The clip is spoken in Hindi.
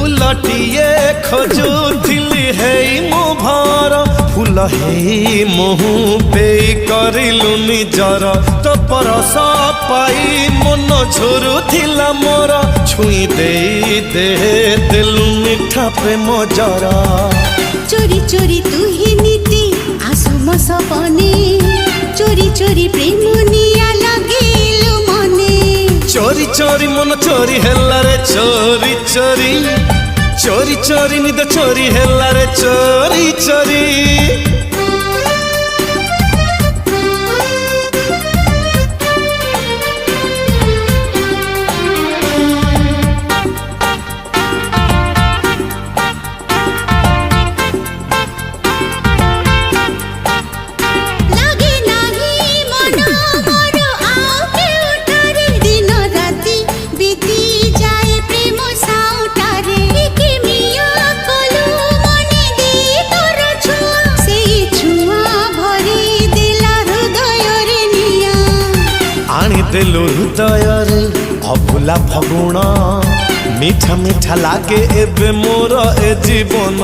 फुलटिए खोजुथिली हेई मो भर फूल हेई मोहू पेई करिलु निजर तो परस पाई मन झुरुथिला मोर छुई देई दे देलु मिठा प्रेम जरा चोरी चोरी तू ही नीति आसु म सपने चोरी चोरी प्रेम निया लगेलु मने चोरी चोरी मन चोरी हेला रे चोरी चोरी चोरी चोरी निद चोरी हेला रे चोरी चोरी देलु हृदय रे अभुला फगुण मीठा मीठा लागे एबे मोर ए जीवन।